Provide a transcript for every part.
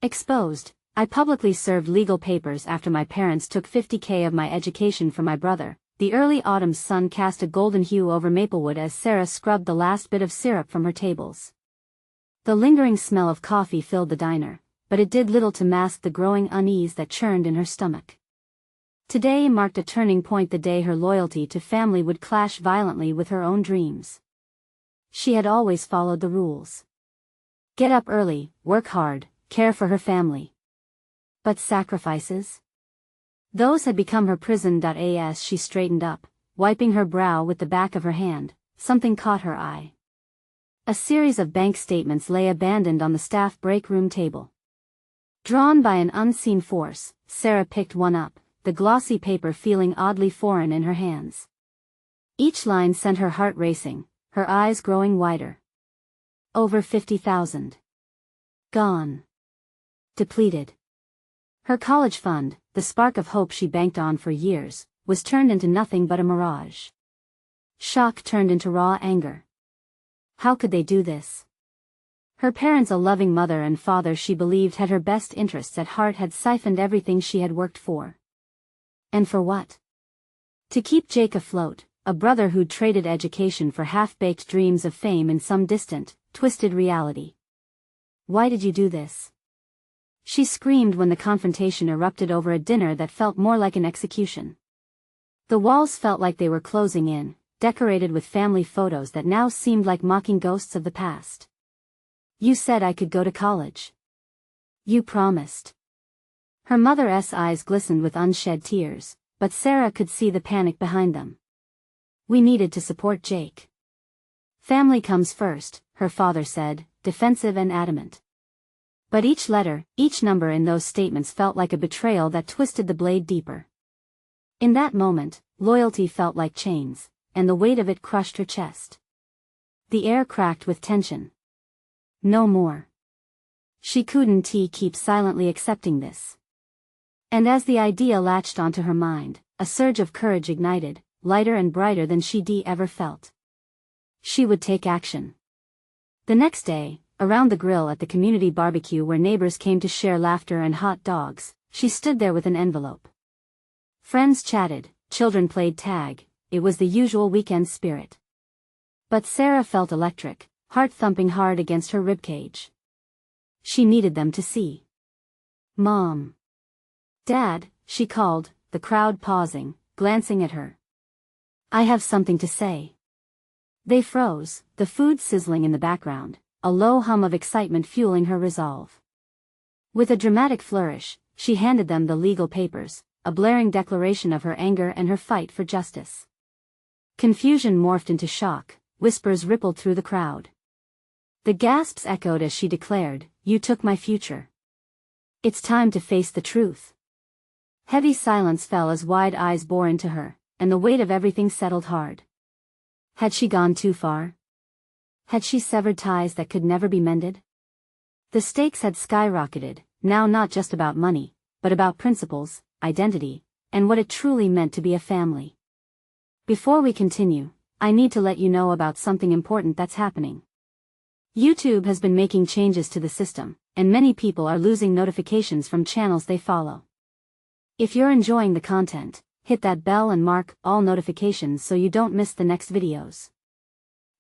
Exposed. I publicly served legal papers after my parents took $50K of my education from my brother. The early autumn sun cast a golden hue over Maplewood as Sarah scrubbed the last bit of syrup from her tables. The lingering smell of coffee filled the diner, but it did little to mask the growing unease that churned in her stomach. Today marked a turning point, the day her loyalty to family would clash violently with her own dreams. She had always followed the rules. Get up early, work hard, care for her family. But sacrifices? Those had become her prison. As she straightened up, wiping her brow with the back of her hand, something caught her eye. A series of bank statements lay abandoned on the staff break room table. Drawn by an unseen force, Sarah picked one up, the glossy paper feeling oddly foreign in her hands. Each line sent her heart racing, her eyes growing wider. Over 50,000. Gone. Depleted. Her college fund, the spark of hope she banked on for years, was turned into nothing but a mirage. Shock turned into raw anger. How could they do this? Her parents, a loving mother and father she believed had her best interests at heart, had siphoned everything she had worked for. And for what? To keep Jake afloat, a brother who'd traded education for half-baked dreams of fame in some distant, twisted reality. Why did you do this? She screamed when the confrontation erupted over a dinner that felt more like an execution. The walls felt like they were closing in, decorated with family photos that now seemed like mocking ghosts of the past. You said I could go to college. You promised. Her mother's eyes glistened with unshed tears, but Sarah could see the panic behind them. We needed to support Jake. Family comes first, her father said, defensive and adamant. But each letter, each number in those statements felt like a betrayal that twisted the blade deeper. In that moment, loyalty felt like chains, and the weight of it crushed her chest. The air cracked with tension. No more. She couldn't keep silently accepting this. And as the idea latched onto her mind, a surge of courage ignited, lighter and brighter than she'd ever felt. She would take action. The next day, around the grill at the community barbecue where neighbors came to share laughter and hot dogs, she stood there with an envelope. Friends chatted, children played tag, it was the usual weekend spirit. But Sarah felt electric, heart thumping hard against her ribcage. She needed them to see. Mom. Dad, she called, the crowd pausing, glancing at her. I have something to say. They froze, the food sizzling in the background, a low hum of excitement fueling her resolve. With a dramatic flourish, she handed them the legal papers, a blaring declaration of her anger and her fight for justice. Confusion morphed into shock, whispers rippled through the crowd. The gasps echoed as she declared, "You took my future. It's time to face the truth." Heavy silence fell as wide eyes bore into her, and the weight of everything settled hard. Had she gone too far? Had she severed ties that could never be mended? The stakes had skyrocketed, now not just about money, but about principles, identity, and what it truly meant to be a family. Before we continue, I need to let you know about something important that's happening. YouTube has been making changes to the system, and many people are losing notifications from channels they follow. If you're enjoying the content, hit that bell and mark all notifications so you don't miss the next videos.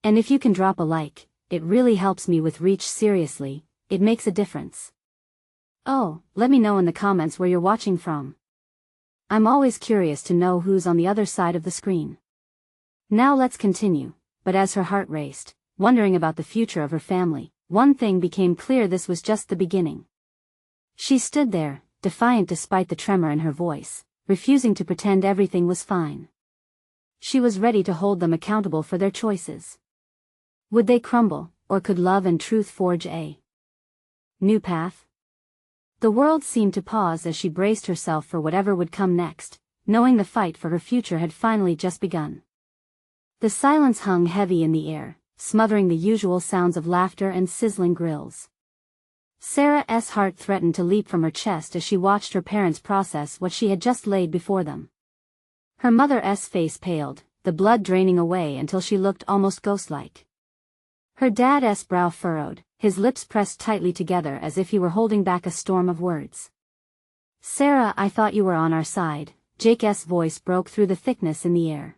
And if you can drop a like, it really helps me with reach. Seriously, it makes a difference. Oh, let me know in the comments where you're watching from. I'm always curious to know who's on the other side of the screen. Now let's continue, but as her heart raced, wondering about the future of her family, one thing became clear: this was just the beginning. She stood there, defiant despite the tremor in her voice, refusing to pretend everything was fine. She was ready to hold them accountable for their choices. Would they crumble, or could love and truth forge a new path? The world seemed to pause as she braced herself for whatever would come next, knowing the fight for her future had finally just begun. The silence hung heavy in the air, smothering the usual sounds of laughter and sizzling grills. Sarah's heart threatened to leap from her chest as she watched her parents process what she had just laid before them. Her mother's face paled, the blood draining away until she looked almost ghost-like. Her dad's brow furrowed, his lips pressed tightly together as if he were holding back a storm of words. Sarah, I thought you were on our side, Jake's voice broke through the thickness in the air.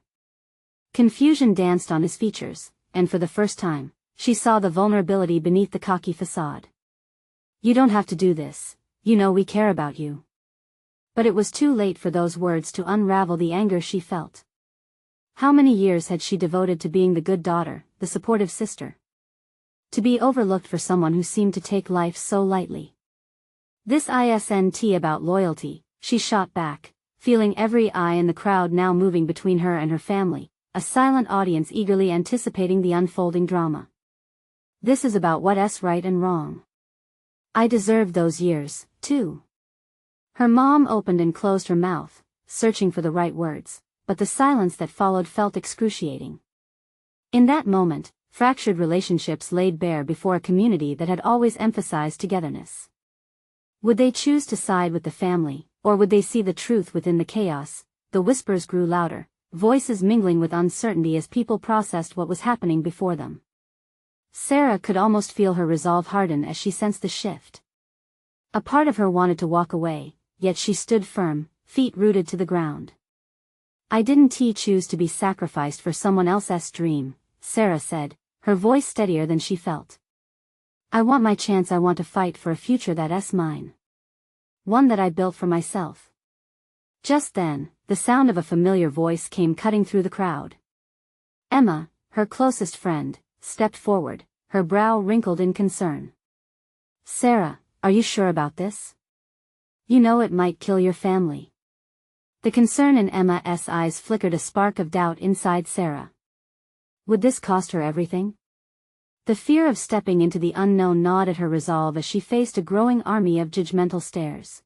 Confusion danced on his features, and for the first time, she saw the vulnerability beneath the cocky facade. You don't have to do this, you know we care about you. But it was too late for those words to unravel the anger she felt. How many years had she devoted to being the good daughter, the supportive sister? To be overlooked for someone who seemed to take life so lightly. This isn't about loyalty, she shot back, feeling every eye in the crowd now moving between her and her family, a silent audience eagerly anticipating the unfolding drama. This is about what's right and wrong. I deserved those years, too. Her mom opened and closed her mouth, searching for the right words, but the silence that followed felt excruciating. In that moment, fractured relationships laid bare before a community that had always emphasized togetherness. Would they choose to side with the family, or would they see the truth within the chaos? The whispers grew louder, voices mingling with uncertainty as people processed what was happening before them. Sarah could almost feel her resolve harden as she sensed the shift. A part of her wanted to walk away, yet she stood firm, feet rooted to the ground. I didn't choose to be sacrificed for someone else's dream, Sarah said, her voice steadier than she felt. I want my chance. I want to fight for a future that's mine. One that I built for myself. Just then, the sound of a familiar voice came cutting through the crowd. Emma, her closest friend, stepped forward, her brow wrinkled in concern. Sarah, are you sure about this? You know it might kill your family. The concern in Emma's eyes flickered a spark of doubt inside Sarah. Would this cost her everything? The fear of stepping into the unknown gnawed at her resolve as she faced a growing army of judgmental stares.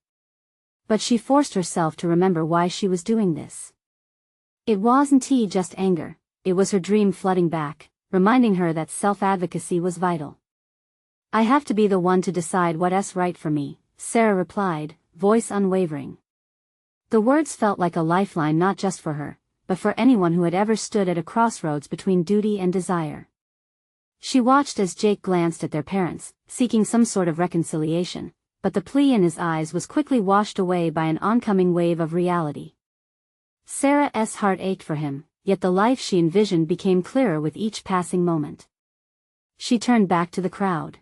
But she forced herself to remember why she was doing this. It wasn't just anger, it was her dream flooding back, reminding her that self-advocacy was vital. I have to be the one to decide what's right for me, Sarah replied, voice unwavering. The words felt like a lifeline not just for her, but for anyone who had ever stood at a crossroads between duty and desire. She watched as Jake glanced at their parents, seeking some sort of reconciliation, but the plea in his eyes was quickly washed away by an oncoming wave of reality. Sarah's heart ached for him, yet the life she envisioned became clearer with each passing moment. She turned back to the crowd.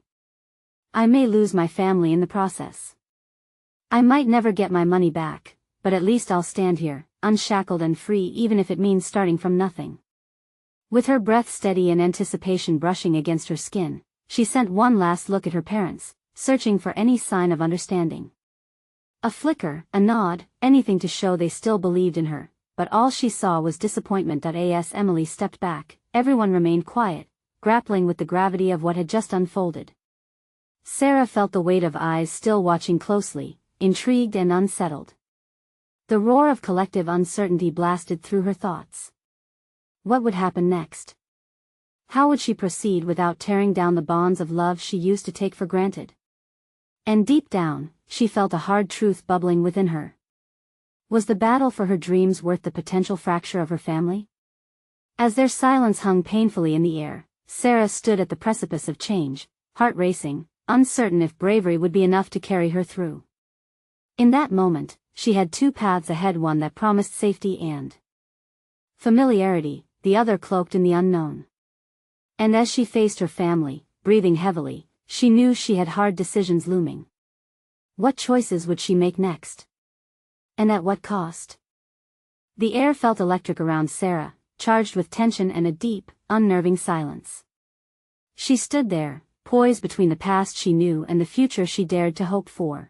I may lose my family in the process. I might never get my money back, but at least I'll stand here, unshackled and free, even if it means starting from nothing. With her breath steady and anticipation brushing against her skin, she sent one last look at her parents, searching for any sign of understanding. A flicker, a nod, anything to show they still believed in her, but all she saw was disappointment. As Emily stepped back, everyone remained quiet, grappling with the gravity of what had just unfolded. Sarah felt the weight of eyes still watching closely, intrigued and unsettled. The roar of collective uncertainty blasted through her thoughts. What would happen next? How would she proceed without tearing down the bonds of love she used to take for granted? And deep down, she felt a hard truth bubbling within her. Was the battle for her dreams worth the potential fracture of her family? As their silence hung painfully in the air, Sarah stood at the precipice of change, heart racing, uncertain if bravery would be enough to carry her through. In that moment, she had two paths ahead, one that promised safety and familiarity, the other cloaked in the unknown. And as she faced her family, breathing heavily, she knew she had hard decisions looming. What choices would she make next? And at what cost? The air felt electric around Sarah, charged with tension and a deep, unnerving silence. She stood there, poised between the past she knew and the future she dared to hope for.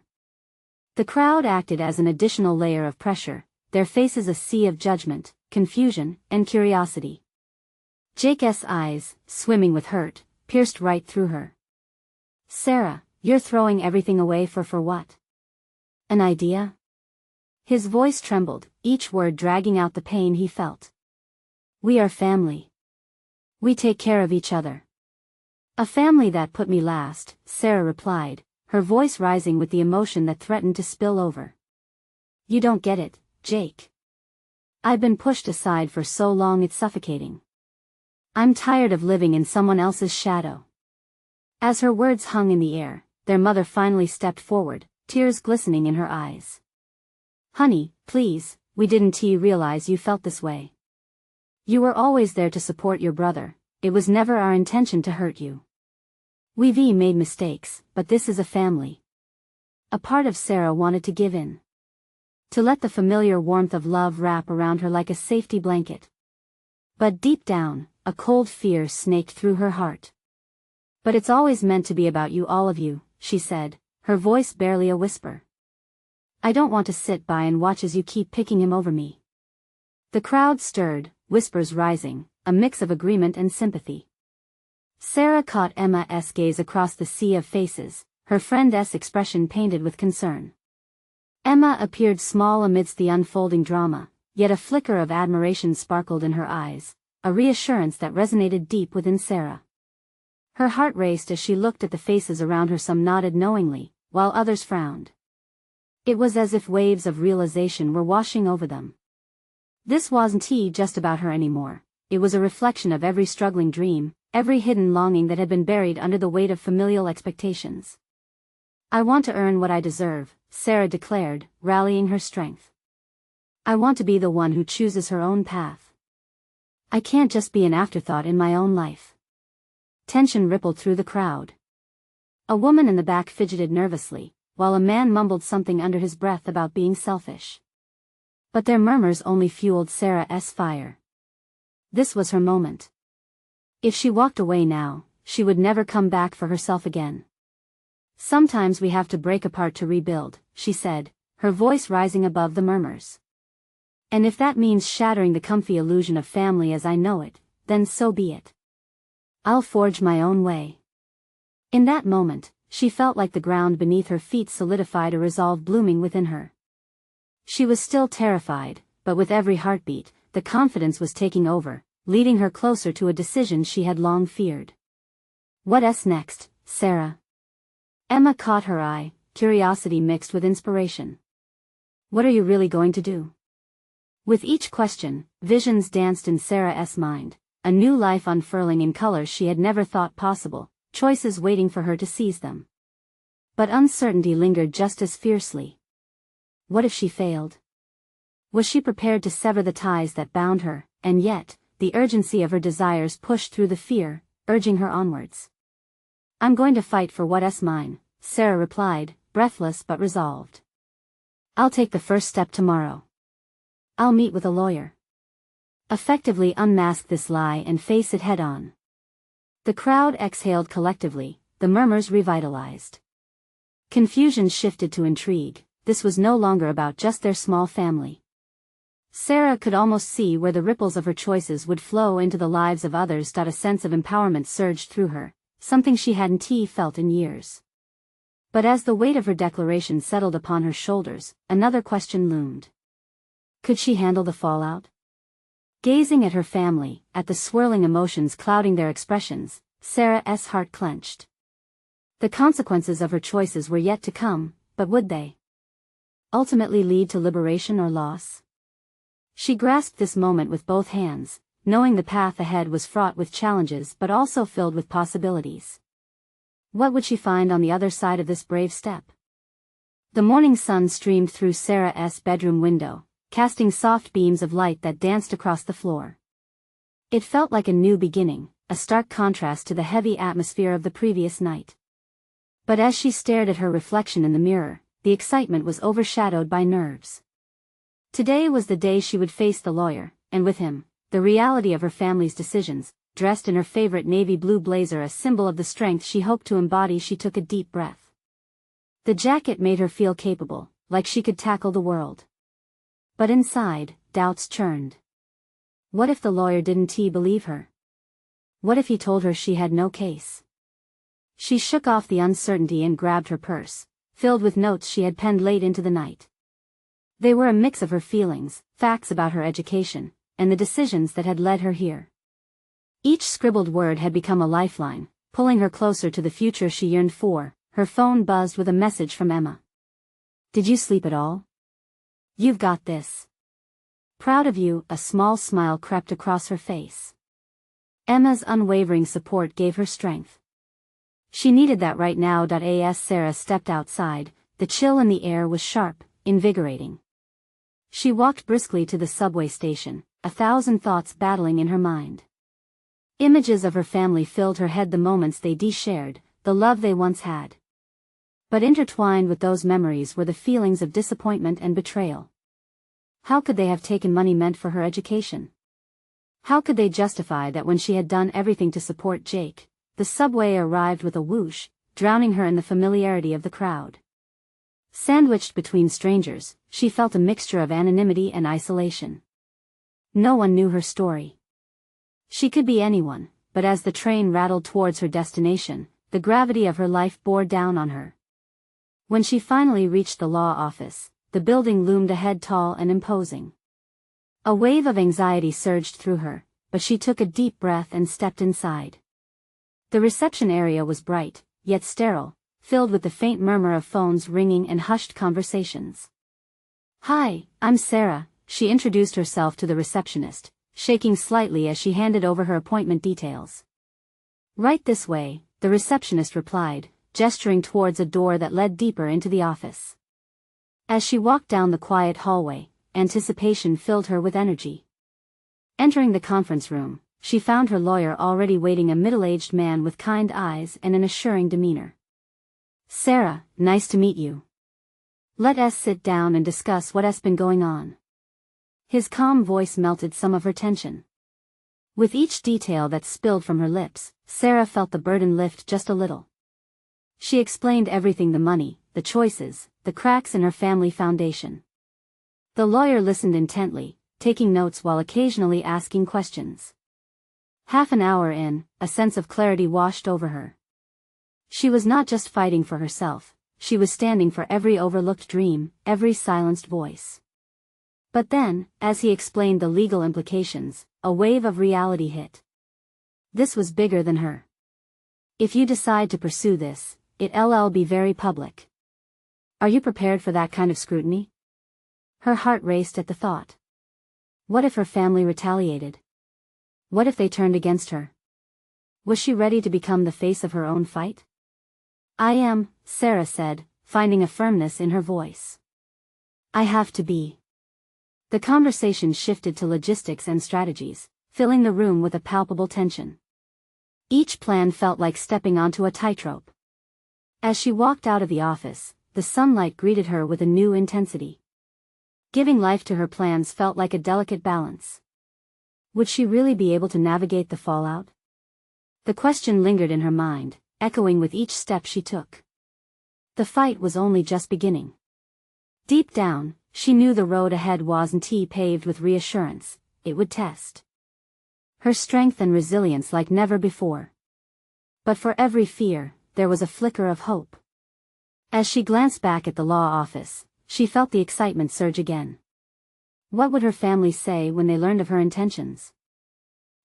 The crowd acted as an additional layer of pressure, their faces a sea of judgment, confusion, and curiosity. Jake's eyes, swimming with hurt, pierced right through her. Sarah, you're throwing everything away for what? An idea? His voice trembled, each word dragging out the pain he felt. We are family. We take care of each other. A family that put me last, Sarah replied, her voice rising with the emotion that threatened to spill over. You don't get it, Jake. I've been pushed aside for so long it's suffocating. I'm tired of living in someone else's shadow." As her words hung in the air, their mother finally stepped forward, tears glistening in her eyes. "Honey, please, we didn't realize you felt this way. You were always there to support your brother. It was never our intention to hurt you. We've made mistakes, but this is a family." A part of Sarah wanted to give in. To let the familiar warmth of love wrap around her like a safety blanket. But deep down, a cold fear snaked through her heart. "But it's always meant to be about you, all of you," she said, her voice barely a whisper. "I don't want to sit by and watch as you keep picking him over me." The crowd stirred, whispers rising, a mix of agreement and sympathy. Sarah caught Emma's gaze across the sea of faces, her friend's expression painted with concern. Emma appeared small amidst the unfolding drama, yet a flicker of admiration sparkled in her eyes, a reassurance that resonated deep within Sarah. Her heart raced as she looked at the faces around her. Some nodded knowingly, while others frowned. It was as if waves of realization were washing over them. This wasn't just about her anymore. It was a reflection of every struggling dream, every hidden longing that had been buried under the weight of familial expectations. "I want to earn what I deserve," Sarah declared, rallying her strength. "I want to be the one who chooses her own path. I can't just be an afterthought in my own life." Tension rippled through the crowd. A woman in the back fidgeted nervously, while a man mumbled something under his breath about being selfish. But their murmurs only fueled Sarah's fire. This was her moment. If she walked away now, she would never come back for herself again. "Sometimes we have to break apart to rebuild," she said, her voice rising above the murmurs. "And if that means shattering the comfy illusion of family as I know it, then so be it. I'll forge my own way." In that moment, she felt like the ground beneath her feet solidified, a resolve blooming within her. She was still terrified, but with every heartbeat, the confidence was taking over, leading her closer to a decision she had long feared. "What's next, Sarah?" Emma caught her eye, curiosity mixed with inspiration. "What are you really going to do?" With each question, visions danced in Sarah's mind, a new life unfurling in colors she had never thought possible, choices waiting for her to seize them. But uncertainty lingered just as fiercely. What if she failed? Was she prepared to sever the ties that bound her? And yet, the urgency of her desires pushed through the fear, urging her onwards. "I'm going to fight for what's mine," Sarah replied, breathless but resolved. "I'll take the first step tomorrow. I'll meet with a lawyer. Effectively unmask this lie and face it head-on." The crowd exhaled collectively, the murmurs revitalized. Confusion shifted to intrigue. This was no longer about just their small family. Sarah could almost see where the ripples of her choices would flow into the lives of others. A sense of empowerment surged through her, something she hadn't felt in years. But as the weight of her declaration settled upon her shoulders, another question loomed. Could she handle the fallout? Gazing at her family, at the swirling emotions clouding their expressions, Sarah's heart clenched. The consequences of her choices were yet to come, but would they ultimately lead to liberation or loss? She grasped this moment with both hands, knowing the path ahead was fraught with challenges but also filled with possibilities. What would she find on the other side of this brave step? The morning sun streamed through Sarah's bedroom window, casting soft beams of light that danced across the floor. It felt like a new beginning, a stark contrast to the heavy atmosphere of the previous night. But as she stared at her reflection in the mirror, the excitement was overshadowed by nerves. Today was the day she would face the lawyer, and with him, the reality of her family's decisions. Dressed in her favorite navy blue blazer, a symbol of the strength she hoped to embody, she took a deep breath. The jacket made her feel capable, like she could tackle the world. But inside, doubts churned. What if the lawyer didn't believe her? What if he told her she had no case? She shook off the uncertainty and grabbed her purse, filled with notes she had penned late into the night. They were a mix of her feelings, facts about her education, and the decisions that had led her here. Each scribbled word had become a lifeline, pulling her closer to the future she yearned for. Her phone buzzed with a message from Emma. "Did you sleep at all? You've got this. Proud of you." A small smile crept across her face. Emma's unwavering support gave her strength. She needed that right now. As Sarah stepped outside, the chill in the air was sharp, invigorating. She walked briskly to the subway station, 1,000 thoughts battling in her mind. Images of her family filled her head, the moments they shared, the love they once had. But intertwined with those memories were the feelings of disappointment and betrayal. How could they have taken money meant for her education? How could they justify that when she had done everything to support Jake? The subway arrived with a whoosh, drowning her in the familiarity of the crowd. Sandwiched between strangers, she felt a mixture of anonymity and isolation. No one knew her story. She could be anyone, but as the train rattled towards her destination, the gravity of her life bore down on her. When she finally reached the law office, the building loomed ahead, tall and imposing. A wave of anxiety surged through her, but she took a deep breath and stepped inside. The reception area was bright, yet sterile, filled with the faint murmur of phones ringing and hushed conversations. "Hi, I'm Sarah," she introduced herself to the receptionist, shaking slightly as she handed over her appointment details. "Right this way," the receptionist replied, gesturing towards a door that led deeper into the office. As she walked down the quiet hallway, anticipation filled her with energy. Entering the conference room, she found her lawyer already waiting, a middle-aged man with kind eyes and an assuring demeanor. "Sarah, nice to meet you. Let us sit down and discuss what has been going on." His calm voice melted some of her tension. With each detail that spilled from her lips, Sarah felt the burden lift just a little. She explained everything: the money, the choices, the cracks in her family foundation. The lawyer listened intently, taking notes while occasionally asking questions. Half an hour in, a sense of clarity washed over her. She was not just fighting for herself, she was standing for every overlooked dream, every silenced voice. But then, as he explained the legal implications, a wave of reality hit. This was bigger than her. "If you decide to pursue this, it'll be very public. Are you prepared for that kind of scrutiny?" Her heart raced at the thought. What if her family retaliated? What if they turned against her? Was she ready to become the face of her own fight? "I am," Sarah said, finding a firmness in her voice. "I have to be." The conversation shifted to logistics and strategies, filling the room with a palpable tension. Each plan felt like stepping onto a tightrope. As she walked out of the office, the sunlight greeted her with a new intensity. Giving life to her plans felt like a delicate balance. Would she really be able to navigate the fallout? The question lingered in her mind, echoing with each step she took. The fight was only just beginning. Deep down, she knew the road ahead wasn't paved with reassurance. It would test her strength and resilience like never before. But for every fear, there was a flicker of hope. As she glanced back at the law office, she felt the excitement surge again. What would her family say when they learned of her intentions?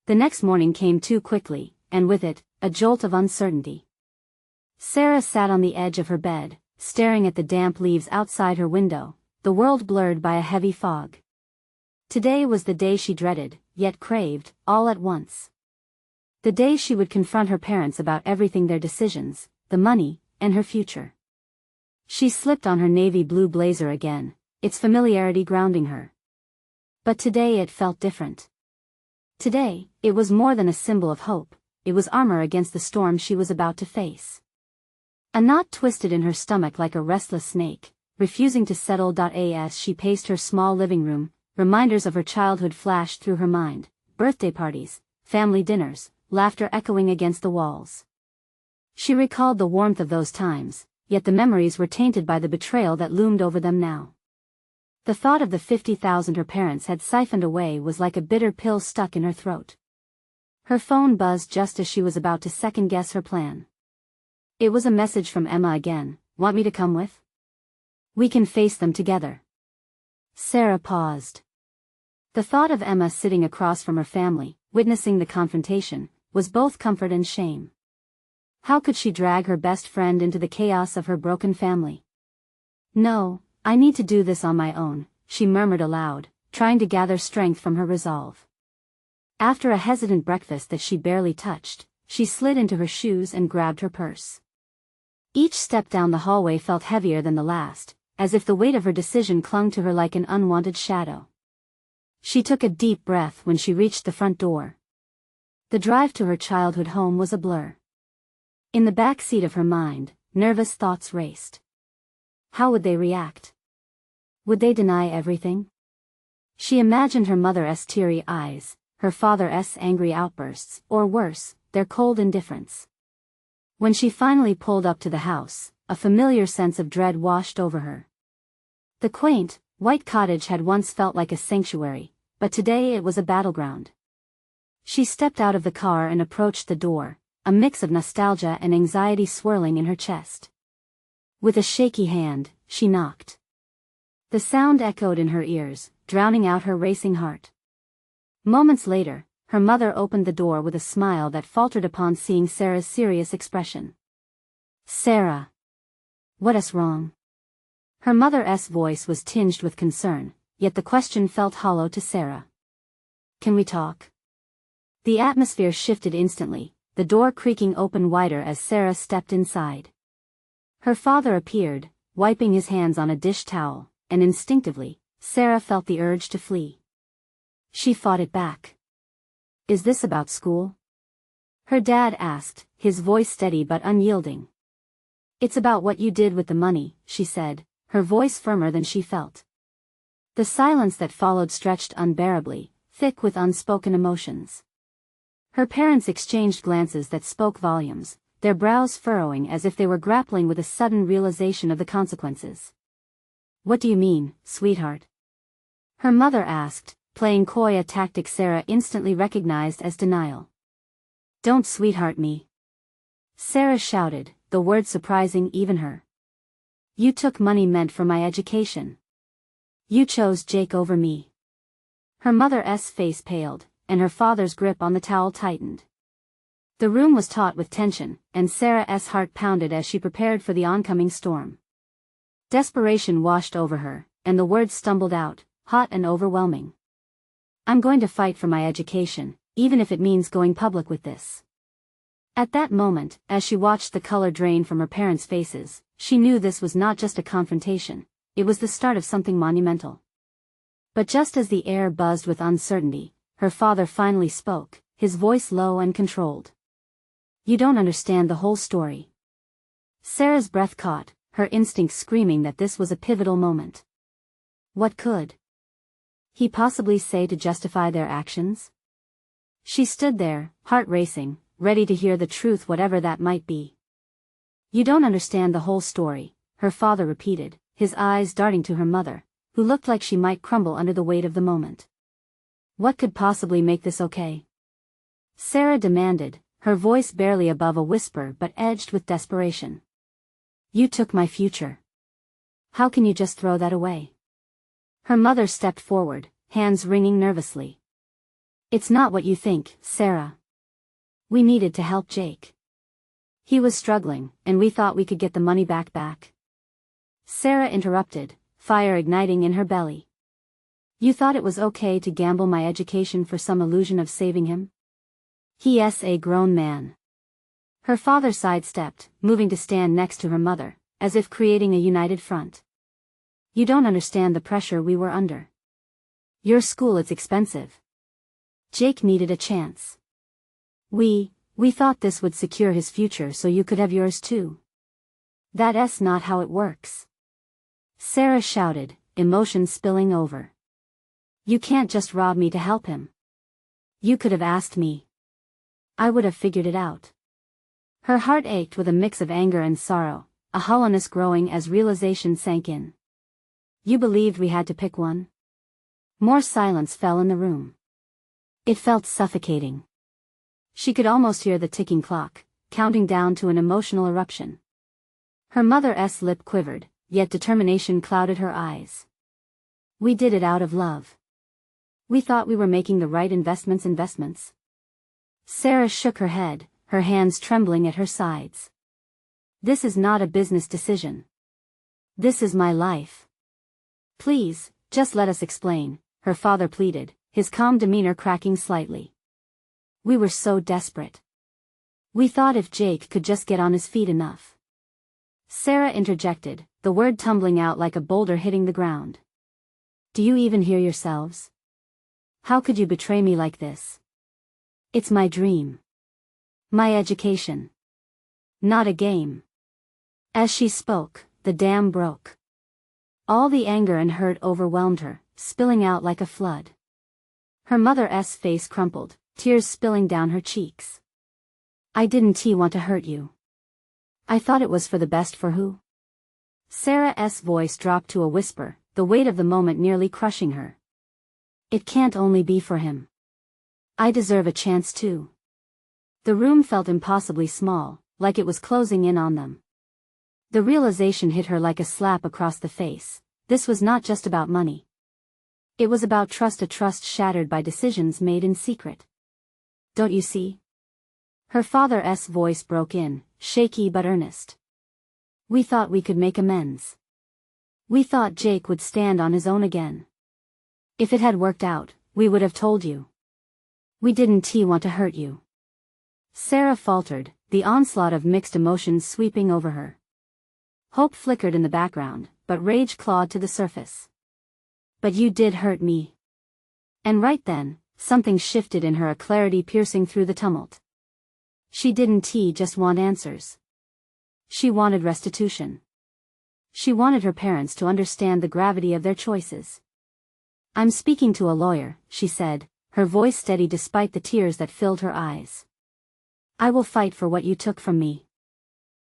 The next morning came too quickly, and with it, a jolt of uncertainty. Sarah sat on the edge of her bed, staring at the damp leaves outside her window, the world blurred by a heavy fog. Today was the day she dreaded, yet craved, all at once. The day she would confront her parents about everything: their decisions, the money, and her future. She slipped on her navy blue blazer again, its familiarity grounding her. But today it felt different. Today, it was more than a symbol of hope, it was armor against the storm she was about to face. A knot twisted in her stomach like a restless snake, refusing to settle. As she paced her small living room, reminders of her childhood flashed through her mind: birthday parties, family dinners, laughter echoing against the walls. She recalled the warmth of those times, yet the memories were tainted by the betrayal that loomed over them now. The thought of the 50,000 her parents had siphoned away was like a bitter pill stuck in her throat. Her phone buzzed just as she was about to second-guess her plan. It was a message from Emma again. "Want me to come with? We can face them together." Sarah paused. The thought of Emma sitting across from her family, witnessing the confrontation, was both comfort and shame. How could she drag her best friend into the chaos of her broken family? "No, I need to do this on my own," she murmured aloud, trying to gather strength from her resolve. After a hesitant breakfast that she barely touched, she slid into her shoes and grabbed her purse. Each step down the hallway felt heavier than the last, as if the weight of her decision clung to her like an unwanted shadow. She took a deep breath when she reached the front door. The drive to her childhood home was a blur. In the back seat of her mind, nervous thoughts raced. How would they react? Would they deny everything? She imagined her mother's teary eyes, her father's angry outbursts, or worse, their cold indifference. When she finally pulled up to the house, a familiar sense of dread washed over her. The quaint, white cottage had once felt like a sanctuary, but today it was a battleground. She stepped out of the car and approached the door, a mix of nostalgia and anxiety swirling in her chest. With a shaky hand, she knocked. The sound echoed in her ears, drowning out her racing heart. Moments later, her mother opened the door with a smile that faltered upon seeing Sarah's serious expression. "Sarah. What's wrong?" Her mother's voice was tinged with concern, yet the question felt hollow to Sarah. "Can we talk?" The atmosphere shifted instantly, the door creaking open wider as Sarah stepped inside. Her father appeared, wiping his hands on a dish towel, and instinctively, Sarah felt the urge to flee. She fought it back. "Is this about school?" her dad asked, his voice steady but unyielding. "It's about what you did with the money," she said, her voice firmer than she felt. The silence that followed stretched unbearably, thick with unspoken emotions. Her parents exchanged glances that spoke volumes, their brows furrowing as if they were grappling with a sudden realization of the consequences. "What do you mean, sweetheart?" her mother asked, playing coy, a tactic Sarah instantly recognized as denial. "Don't sweetheart me," Sarah shouted, the words surprising even her. "You took money meant for my education. You chose Jake over me." Her mother's face paled, and her father's grip on the towel tightened. The room was taut with tension, and Sarah's heart pounded as she prepared for the oncoming storm. Desperation washed over her, and the words stumbled out, hot and overwhelming. "I'm going to fight for my education, even if it means going public with this." At that moment, as she watched the color drain from her parents' faces, she knew this was not just a confrontation, it was the start of something monumental. But just as the air buzzed with uncertainty, her father finally spoke, his voice low and controlled. "You don't understand the whole story." Sarah's breath caught, her instincts screaming that this was a pivotal moment. What could he possibly say to justify their actions? She stood there, heart racing, ready to hear the truth, whatever that might be. "You don't understand the whole story," her father repeated, his eyes darting to her mother, who looked like she might crumble under the weight of the moment. "What could possibly make this okay?" Sarah demanded, her voice barely above a whisper but edged with desperation. "You took my future. How can you just throw that away?" Her mother stepped forward, hands wringing nervously. "It's not what you think, Sarah. We needed to help Jake. He was struggling, and we thought we could get the money back. Sarah interrupted, fire igniting in her belly. "You thought it was okay to gamble my education for some illusion of saving him? He's a grown man." Her father sidestepped, moving to stand next to her mother, as if creating a united front. "You don't understand the pressure we were under. Your school is expensive. Jake needed a chance. We thought this would secure his future so you could have yours too. That's not how it works." Sarah shouted, emotion spilling over. "You can't just rob me to help him. You could have asked me. I would have figured it out." Her heart ached with a mix of anger and sorrow, a hollowness growing as realization sank in. "You believed we had to pick one?" More silence fell in the room. It felt suffocating. She could almost hear the ticking clock, counting down to an emotional eruption. Her mother's lip quivered, yet determination clouded her eyes. "We did it out of love. We thought we were making the right investments. Sarah shook her head, her hands trembling at her sides. "This is not a business decision. This is my life. Please, just let us explain," her father pleaded, his calm demeanor cracking slightly. We were so desperate. We thought if Jake could just get on his feet enough. Sarah interjected, the word tumbling out like a boulder hitting the ground. Do you even hear yourselves? How could you betray me like this? It's my dream. My education. Not a game. As she spoke, the dam broke. All the anger and hurt overwhelmed her, spilling out like a flood. Her mother's face crumpled, tears spilling down her cheeks. I didn't want to hurt you. I thought it was for the best for who? Sarah's voice dropped to a whisper, the weight of the moment nearly crushing her. It can't only be for him. I deserve a chance too. The room felt impossibly small, like it was closing in on them. The realization hit her like a slap across the face. This was not just about money. It was about trust, a trust shattered by decisions made in secret. Don't you see? Her father's voice broke in, shaky but earnest. We thought we could make amends. We thought Jake would stand on his own again. If it had worked out, we would have told you. We didn't want to hurt you. Sarah faltered, the onslaught of mixed emotions sweeping over her. Hope flickered in the background, but rage clawed to the surface. But you did hurt me. And right then, something shifted in her, a clarity piercing through the tumult. She didn't just want answers. She wanted restitution. She wanted her parents to understand the gravity of their choices. I'm speaking to a lawyer, she said, her voice steady despite the tears that filled her eyes. I will fight for what you took from me.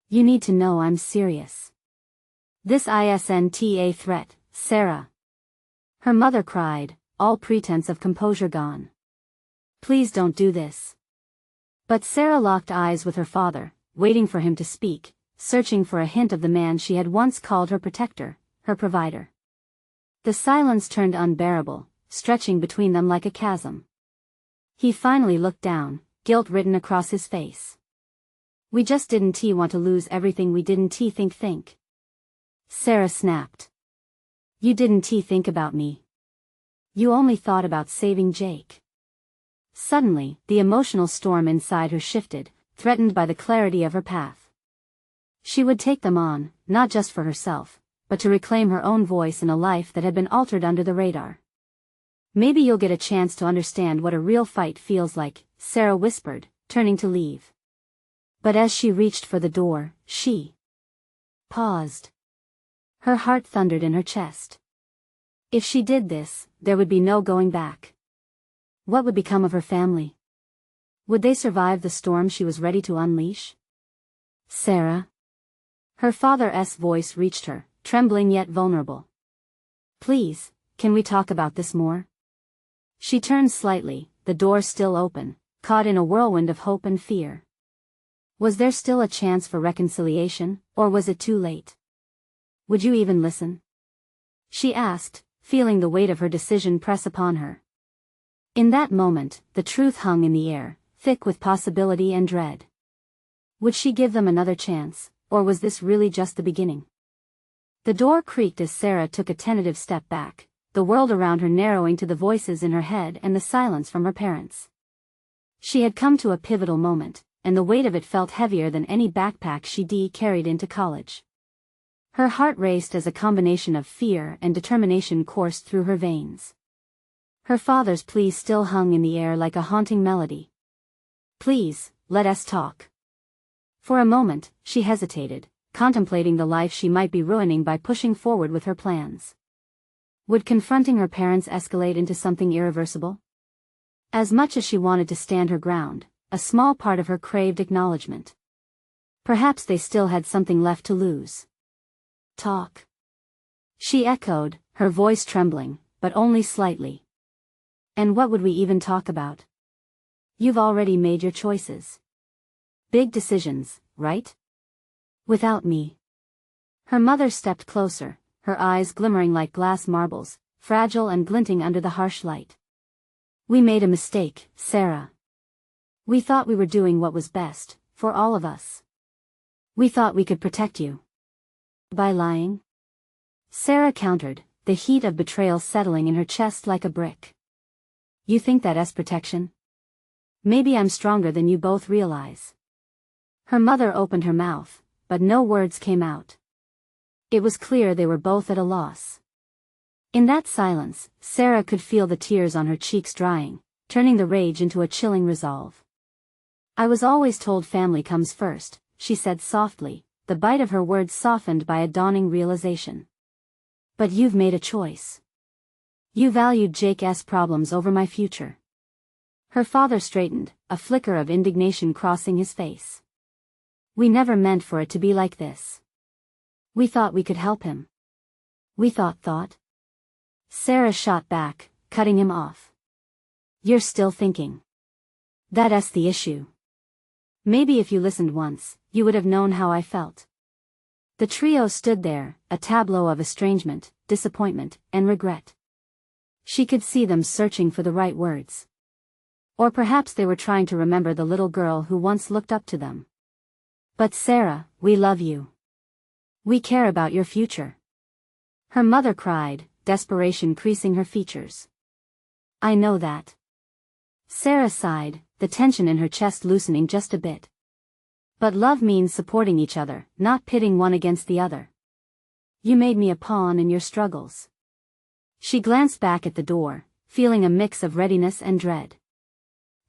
You need to know I'm serious. This isn't a threat, Sarah. Her mother cried, all pretense of composure gone. Please don't do this. But Sarah locked eyes with her father, waiting for him to speak, searching for a hint of the man she had once called her protector, her provider. The silence turned unbearable, stretching between them like a chasm. He finally looked down, guilt written across his face. We just didn't want to lose everything. We didn't think. Sarah snapped. You didn't think about me. You only thought about saving Jake. Suddenly, the emotional storm inside her shifted, threatened by the clarity of her path. She would take them on, not just for herself, but to reclaim her own voice in a life that had been altered under the radar. Maybe you'll get a chance to understand what a real fight feels like, Sarah whispered, turning to leave. But as she reached for the door, she paused. Her heart thundered in her chest. If she did this, there would be no going back. What would become of her family? Would they survive the storm she was ready to unleash? Sarah? Her father's voice reached her, trembling yet vulnerable. Please, can we talk about this more? She turned slightly, the door still open, caught in a whirlwind of hope and fear. Was there still a chance for reconciliation, or was it too late? Would you even listen? She asked, feeling the weight of her decision press upon her. In that moment, the truth hung in the air, thick with possibility and dread. Would she give them another chance, or was this really just the beginning? The door creaked as Sarah took a tentative step back, the world around her narrowing to the voices in her head and the silence from her parents. She had come to a pivotal moment, and the weight of it felt heavier than any backpack she'd carried into college. Her heart raced as a combination of fear and determination coursed through her veins. Her father's plea still hung in the air like a haunting melody. Please, let us talk. For a moment, she hesitated, contemplating the life she might be ruining by pushing forward with her plans. Would confronting her parents escalate into something irreversible? As much as she wanted to stand her ground, a small part of her craved acknowledgement. Perhaps they still had something left to lose. Talk. She echoed, her voice trembling, but only slightly. And what would we even talk about? You've already made your choices. Big decisions, right? Without me. Her mother stepped closer, her eyes glimmering like glass marbles, fragile and glinting under the harsh light. We made a mistake, Sarah. We thought we were doing what was best, for all of us. We thought we could protect you. By lying? Sarah countered, the heat of betrayal settling in her chest like a brick. You think that's protection? Maybe I'm stronger than you both realize. Her mother opened her mouth, but no words came out. It was clear they were both at a loss. In that silence, Sarah could feel the tears on her cheeks drying, turning the rage into a chilling resolve. I was always told family comes first, she said softly, the bite of her words softened by a dawning realization. But you've made a choice. You valued Jake's problems over my future. Her father straightened, a flicker of indignation crossing his face. We never meant for it to be like this. We thought we could help him. We thought. Sarah shot back, cutting him off. You're still thinking. That's the issue. Maybe if you listened once, you would have known how I felt. The trio stood there, a tableau of estrangement, disappointment, and regret. She could see them searching for the right words. Or perhaps they were trying to remember the little girl who once looked up to them. But Sarah, we love you. We care about your future. Her mother cried, desperation creasing her features. I know that. Sarah sighed, the tension in her chest loosening just a bit. But love means supporting each other, not pitting one against the other. You made me a pawn in your struggles. She glanced back at the door, feeling a mix of readiness and dread.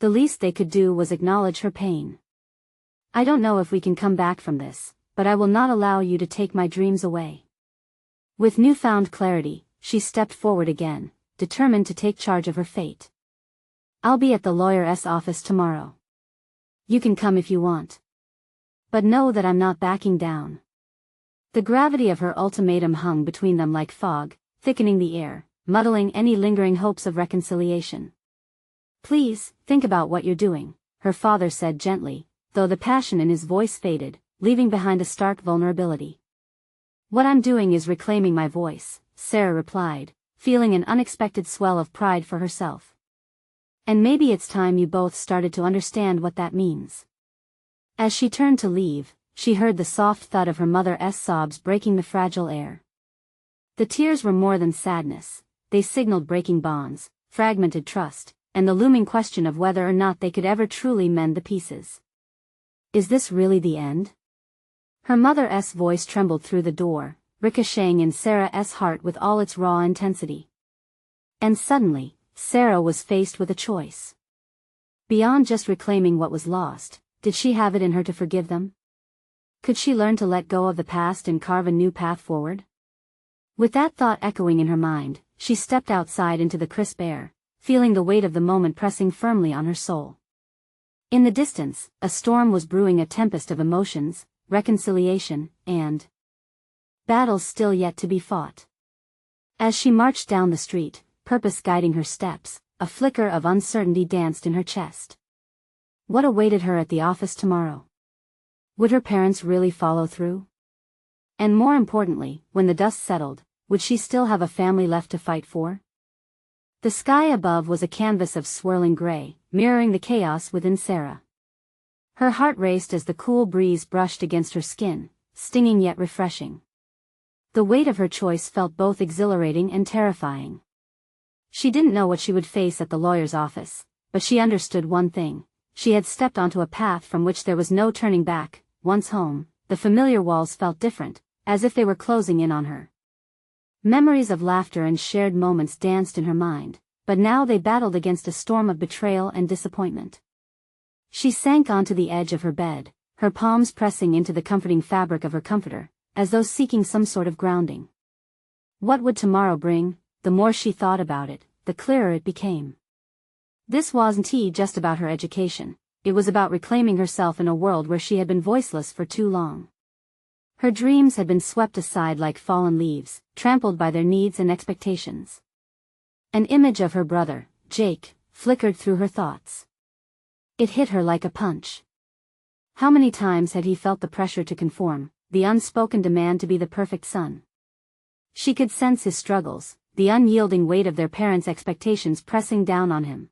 The least they could do was acknowledge her pain. I don't know if we can come back from this, but I will not allow you to take my dreams away. With newfound clarity, she stepped forward again, determined to take charge of her fate. I'll be at the lawyer's office tomorrow. You can come if you want. But know that I'm not backing down. The gravity of her ultimatum hung between them like fog, thickening the air, muddling any lingering hopes of reconciliation. Please, think about what you're doing, her father said gently, though the passion in his voice faded, leaving behind a stark vulnerability. What I'm doing is reclaiming my voice, Sarah replied, feeling an unexpected swell of pride for herself. And maybe it's time you both started to understand what that means. As she turned to leave, she heard the soft thud of her mother's sobs breaking the fragile air. The tears were more than sadness, they signaled breaking bonds, fragmented trust, and the looming question of whether or not they could ever truly mend the pieces. Is this really the end? Her mother's voice trembled through the door, ricocheting in Sarah's heart with all its raw intensity. And suddenly, Sarah was faced with a choice. Beyond just reclaiming what was lost, did she have it in her to forgive them? Could she learn to let go of the past and carve a new path forward? With that thought echoing in her mind, she stepped outside into the crisp air, feeling the weight of the moment pressing firmly on her soul. In the distance, a storm was brewing, a tempest of emotions, reconciliation, and battles still yet to be fought. As she marched down the street, purpose guiding her steps, a flicker of uncertainty danced in her chest. What awaited her at the office tomorrow? Would her parents really follow through? And more importantly, when the dust settled, would she still have a family left to fight for? The sky above was a canvas of swirling gray, mirroring the chaos within Sarah. Her heart raced as the cool breeze brushed against her skin, stinging yet refreshing. The weight of her choice felt both exhilarating and terrifying. She didn't know what she would face at the lawyer's office, but she understood one thing. She had stepped onto a path from which there was no turning back. Once home, the familiar walls felt different, as if they were closing in on her. Memories of laughter and shared moments danced in her mind, but now they battled against a storm of betrayal and disappointment. She sank onto the edge of her bed, her palms pressing into the comforting fabric of her comforter, as though seeking some sort of grounding. What would tomorrow bring? The more she thought about it, the clearer it became. This wasn't just about her education, it was about reclaiming herself in a world where she had been voiceless for too long. Her dreams had been swept aside like fallen leaves, trampled by their needs and expectations. An image of her brother, Jake, flickered through her thoughts. It hit her like a punch. How many times had he felt the pressure to conform, the unspoken demand to be the perfect son? She could sense his struggles, the unyielding weight of their parents' expectations pressing down on him.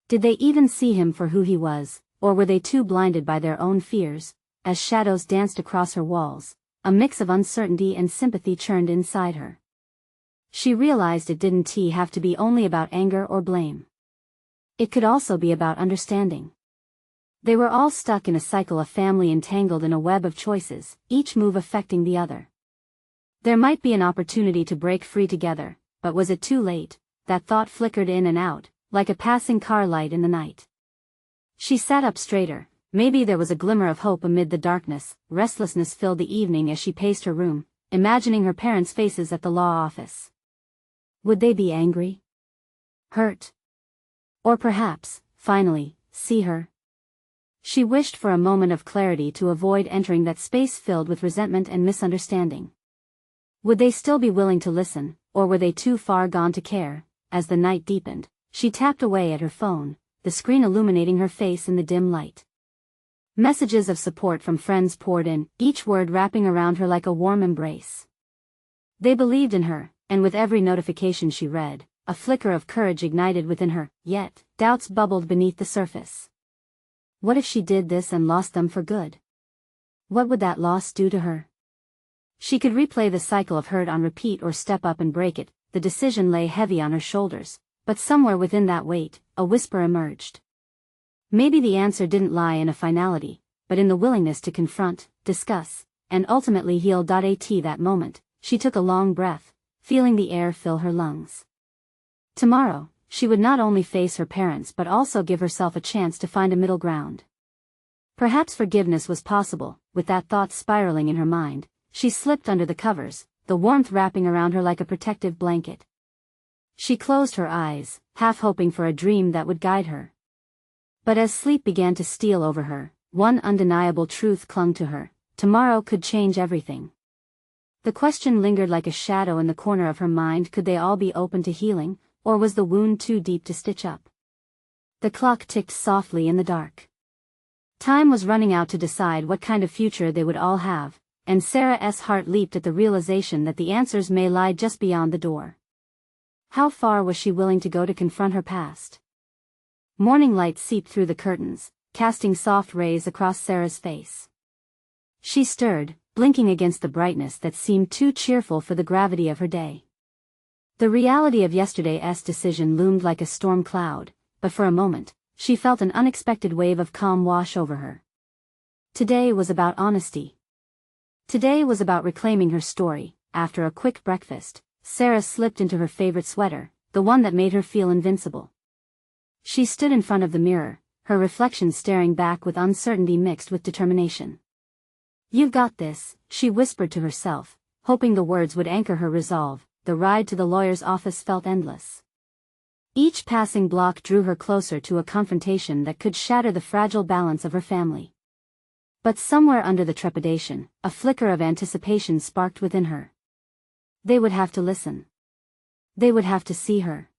Did they even see him for who he was, or were they too blinded by their own fears? As shadows danced across her walls, a mix of uncertainty and sympathy churned inside her. She realized it didn't have to be only about anger or blame. It could also be about understanding. They were all stuck in a cycle of family entangled in a web of choices, each move affecting the other. There might be an opportunity to break free together, but was it too late? That thought flickered in and out, like a passing car light in the night. She sat up straighter. Maybe there was a glimmer of hope amid the darkness. Restlessness filled the evening as she paced her room, imagining her parents' faces at the law office. Would they be angry? Hurt? Or perhaps, finally, see her? She wished for a moment of clarity to avoid entering that space filled with resentment and misunderstanding. Would they still be willing to listen, or were they too far gone to care? As the night deepened, she tapped away at her phone, the screen illuminating her face in the dim light. Messages of support from friends poured in, each word wrapping around her like a warm embrace. They believed in her, and with every notification she read, a flicker of courage ignited within her, yet, doubts bubbled beneath the surface. What if she did this and lost them for good? What would that loss do to her? She could replay the cycle of hurt on repeat or step up and break it. The decision lay heavy on her shoulders, but somewhere within that weight, a whisper emerged. Maybe the answer didn't lie in a finality, but in the willingness to confront, discuss, and ultimately heal. That moment, she took a long breath, feeling the air fill her lungs. Tomorrow, she would not only face her parents but also give herself a chance to find a middle ground. Perhaps forgiveness was possible. With that thought spiraling in her mind, she slipped under the covers, the warmth wrapping around her like a protective blanket. She closed her eyes, half hoping for a dream that would guide her. But as sleep began to steal over her, one undeniable truth clung to her: tomorrow could change everything. The question lingered like a shadow in the corner of her mind: could they all be open to healing, or was the wound too deep to stitch up? The clock ticked softly in the dark. Time was running out to decide what kind of future they would all have, and Sarah's heart leaped at the realization that the answers may lie just beyond the door. How far was she willing to go to confront her past? Morning light seeped through the curtains, casting soft rays across Sarah's face. She stirred, blinking against the brightness that seemed too cheerful for the gravity of her day. The reality of yesterday's decision loomed like a storm cloud, but for a moment, she felt an unexpected wave of calm wash over her. Today was about honesty. Today was about reclaiming her story. After a quick breakfast, Sarah slipped into her favorite sweater, the one that made her feel invincible. She stood in front of the mirror, her reflection staring back with uncertainty mixed with determination. "You've got this," she whispered to herself, hoping the words would anchor her resolve. The ride to the lawyer's office felt endless. Each passing block drew her closer to a confrontation that could shatter the fragile balance of her family. But somewhere under the trepidation, a flicker of anticipation sparked within her. They would have to listen. They would have to see her.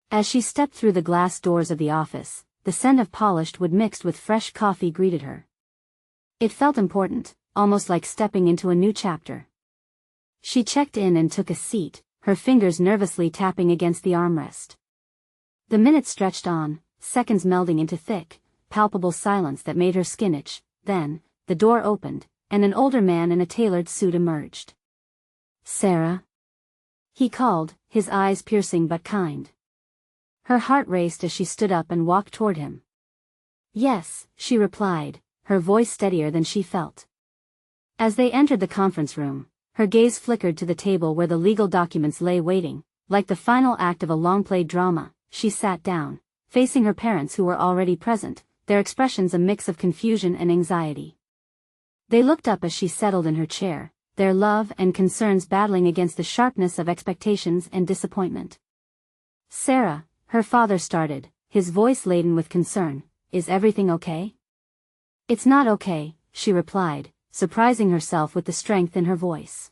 As she stepped through the glass doors of the office, the scent of polished wood mixed with fresh coffee greeted her. It felt important, almost like stepping into a new chapter. She checked in and took a seat, her fingers nervously tapping against the armrest. The minutes stretched on, seconds melding into thick, palpable silence that made her skin itch. Then, the door opened, and an older man in a tailored suit emerged. "Sarah?" he called, his eyes piercing but kind. Her heart raced as she stood up and walked toward him. "Yes," she replied, her voice steadier than she felt. As they entered the conference room, her gaze flickered to the table where the legal documents lay waiting. Like the final act of a long-played drama, she sat down, facing her parents who were already present, their expressions a mix of confusion and anxiety. They looked up as she settled in her chair, their love and concerns battling against the sharpness of expectations and disappointment. "Sarah," her father started, his voice laden with concern, "is everything okay?" "It's not okay," she replied, surprising herself with the strength in her voice.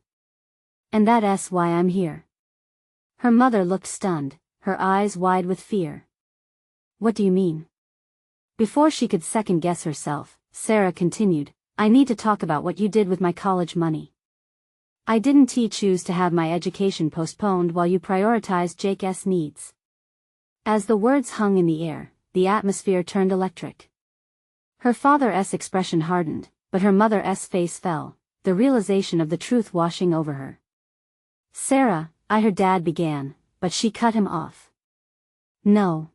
"And that's why I'm here." Her mother looked stunned, her eyes wide with fear. "What do you mean?" Before she could second-guess herself, Sarah continued, "I need to talk about what you did with my college money. I didn't choose to have my education postponed while you prioritized Jake's needs." As the words hung in the air, the atmosphere turned electric. Her father's expression hardened, but her mother's face fell, the realization of the truth washing over her. "Sarah," her dad began, but she cut him off. "No.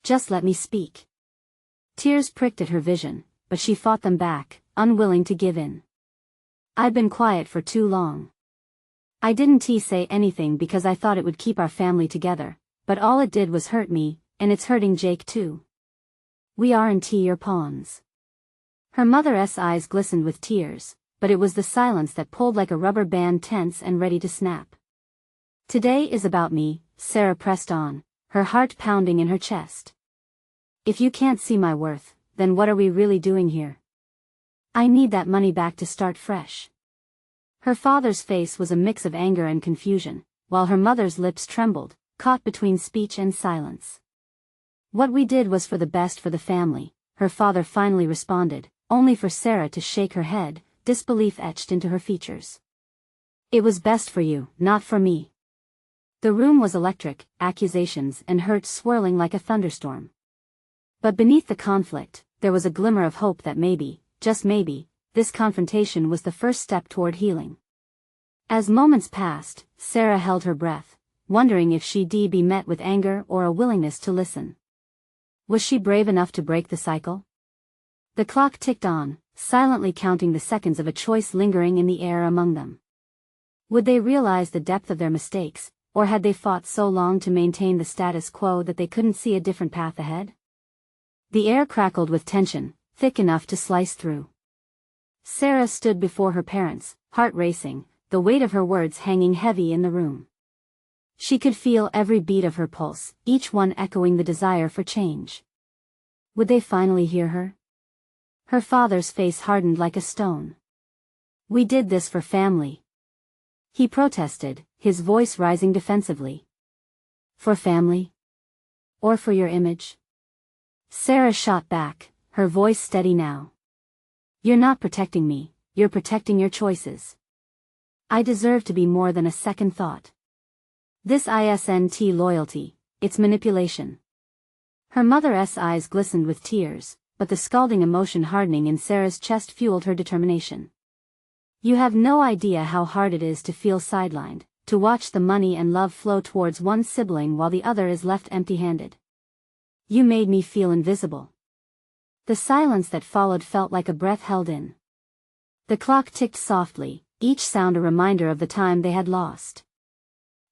Just let me speak. Tears pricked at her vision, but she fought them back, unwilling to give in. I'd been quiet for too long. I didn't say anything because I thought it would keep our family together, but all it did was hurt me, and it's hurting Jake too. We aren't your pawns. Her mother's eyes glistened with tears, but it was the silence that pulled like a rubber band, tense and ready to snap. Today is about me, Sarah pressed on, her heart pounding in her chest. If you can't see my worth, then what are we really doing here? I need that money back to start fresh. Her father's face was a mix of anger and confusion, while her mother's lips trembled, caught between speech and silence. What we did was for the best for the family, her father finally responded, only for Sarah to shake her head, disbelief etched into her features. It was best for you, not for me. The room was electric, accusations and hurt swirling like a thunderstorm. But beneath the conflict, there was a glimmer of hope that maybe, just maybe, this confrontation was the first step toward healing. As moments passed, Sarah held her breath, wondering if she'd be met with anger or a willingness to listen. Was she brave enough to break the cycle? The clock ticked on, silently counting the seconds of a choice lingering in the air among them. Would they realize the depth of their mistakes, or had they fought so long to maintain the status quo that they couldn't see a different path ahead? The air crackled with tension, thick enough to slice through. Sarah stood before her parents, heart racing, the weight of her words hanging heavy in the room. She could feel every beat of her pulse, each one echoing the desire for change. Would they finally hear her? Her father's face hardened like a stone. We did this for family. He protested, his voice rising defensively. For family? Or for your image? Sarah shot back, her voice steady now. You're not protecting me, you're protecting your choices. I deserve to be more than a second thought. This isn't loyalty, it's manipulation. Her mother's eyes glistened with tears, but the scalding emotion hardening in Sarah's chest fueled her determination. You have no idea how hard it is to feel sidelined, to watch the money and love flow towards one sibling while the other is left empty-handed. You made me feel invisible. The silence that followed felt like a breath held in. The clock ticked softly, each sound a reminder of the time they had lost.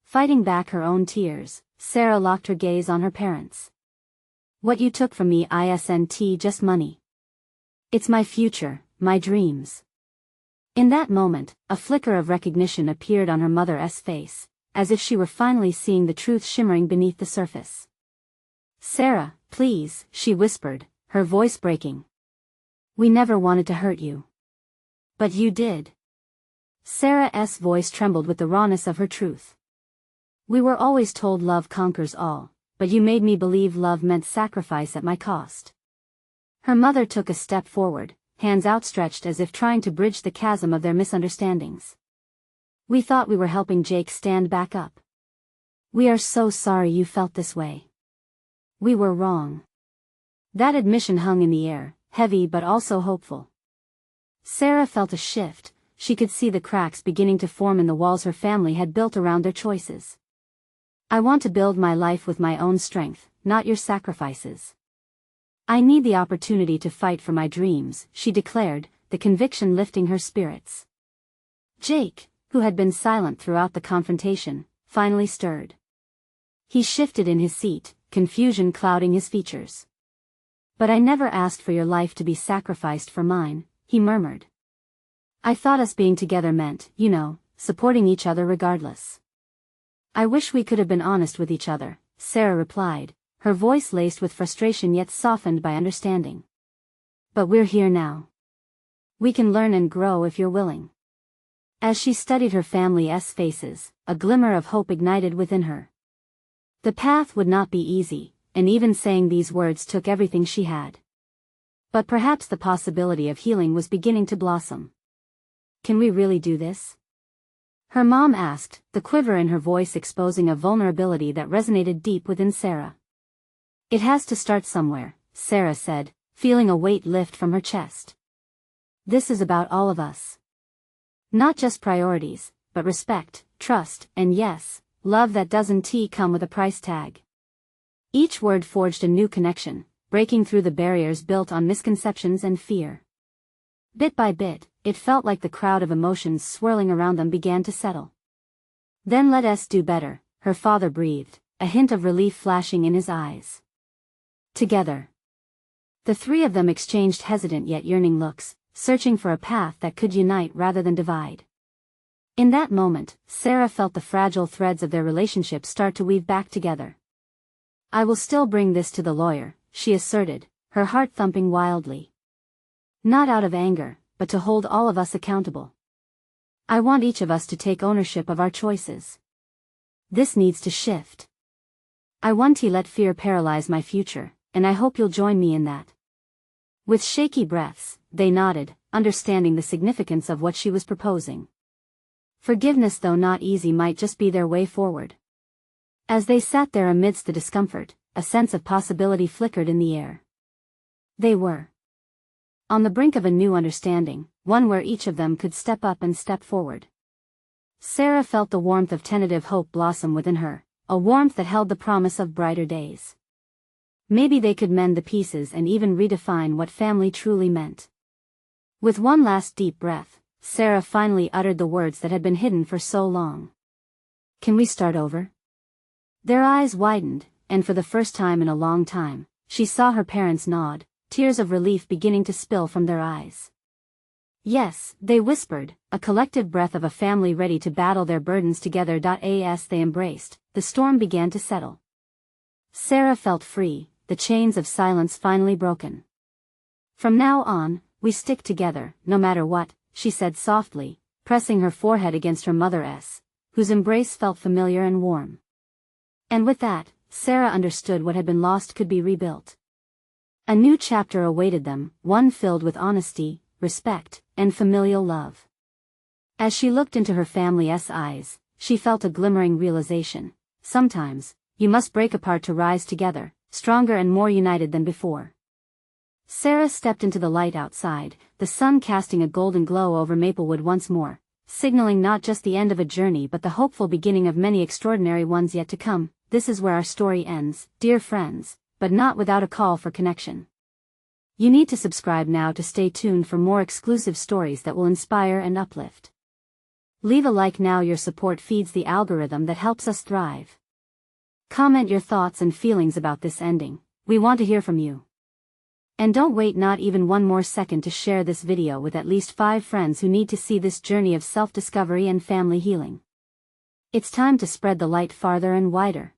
Fighting back her own tears, Sarah locked her gaze on her parents. What you took from me isn't just money. It's my future, my dreams. In that moment, a flicker of recognition appeared on her mother's face, as if she were finally seeing the truth shimmering beneath the surface. Sarah, please, she whispered, her voice breaking. We never wanted to hurt you. But you did. Sarah's voice trembled with the rawness of her truth. We were always told love conquers all, but you made me believe love meant sacrifice at my cost. Her mother took a step forward, hands outstretched as if trying to bridge the chasm of their misunderstandings. We thought we were helping Jake stand back up. We are so sorry you felt this way. We were wrong. That admission hung in the air, heavy but also hopeful. Sarah felt a shift, she could see the cracks beginning to form in the walls her family had built around their choices. I want to build my life with my own strength, not your sacrifices. I need the opportunity to fight for my dreams, she declared, the conviction lifting her spirits. Jake, who had been silent throughout the confrontation, finally stirred. He shifted in his seat, confusion clouding his features. But I never asked for your life to be sacrificed for mine, he murmured. I thought us being together meant, supporting each other regardless. I wish we could have been honest with each other, Sarah replied, her voice laced with frustration yet softened by understanding. But we're here now. We can learn and grow if you're willing. As she studied her family's faces, a glimmer of hope ignited within her. The path would not be easy, and even saying these words took everything she had. But perhaps the possibility of healing was beginning to blossom. Can we really do this? Her mom asked, the quiver in her voice exposing a vulnerability that resonated deep within Sarah. It has to start somewhere, Sarah said, feeling a weight lift from her chest. This is about all of us. Not just priorities, but respect, trust, and yes, love that doesn't come with a price tag. Each word forged a new connection, breaking through the barriers built on misconceptions and fear. Bit by bit, it felt like the crowd of emotions swirling around them began to settle. Then let us do better, her father breathed, a hint of relief flashing in his eyes. Together. The three of them exchanged hesitant yet yearning looks, searching for a path that could unite rather than divide. In that moment, Sarah felt the fragile threads of their relationship start to weave back together. "I will still bring this to the lawyer," she asserted, her heart thumping wildly. "Not out of anger, but to hold all of us accountable. I want each of us to take ownership of our choices. This needs to shift. I won't let fear paralyze my future, and I hope you'll join me in that." With shaky breaths, they nodded, understanding the significance of what she was proposing. Forgiveness, though not easy, might just be their way forward. As they sat there amidst the discomfort, a sense of possibility flickered in the air. They were on the brink of a new understanding, one where each of them could step up and step forward. Sarah felt the warmth of tentative hope blossom within her, a warmth that held the promise of brighter days. Maybe they could mend the pieces and even redefine what family truly meant. With one last deep breath, Sarah finally uttered the words that had been hidden for so long. "Can we start over?" Their eyes widened, and for the first time in a long time, she saw her parents nod, tears of relief beginning to spill from their eyes. "Yes," they whispered, a collective breath of a family ready to battle their burdens together. As they embraced, the storm began to settle. Sarah felt free, the chains of silence finally broken. "From now on, we stick together, no matter what," she said softly, pressing her forehead against her mother's, whose embrace felt familiar and warm. And with that, Sarah understood what had been lost could be rebuilt. A new chapter awaited them, one filled with honesty, respect, and familial love. As she looked into her family's eyes, she felt a glimmering realization: sometimes, you must break apart to rise together, stronger and more united than before. Sarah stepped into the light outside, the sun casting a golden glow over Maplewood once more, signaling not just the end of a journey but the hopeful beginning of many extraordinary ones yet to come. This is where our story ends, dear friends, but not without a call for connection. You need to subscribe now to stay tuned for more exclusive stories that will inspire and uplift. Leave a like now, your support feeds the algorithm that helps us thrive. Comment your thoughts and feelings about this ending, we want to hear from you. And don't wait not even one more second to share this video with at least 5 friends who need to see this journey of self-discovery and family healing. It's time to spread the light farther and wider.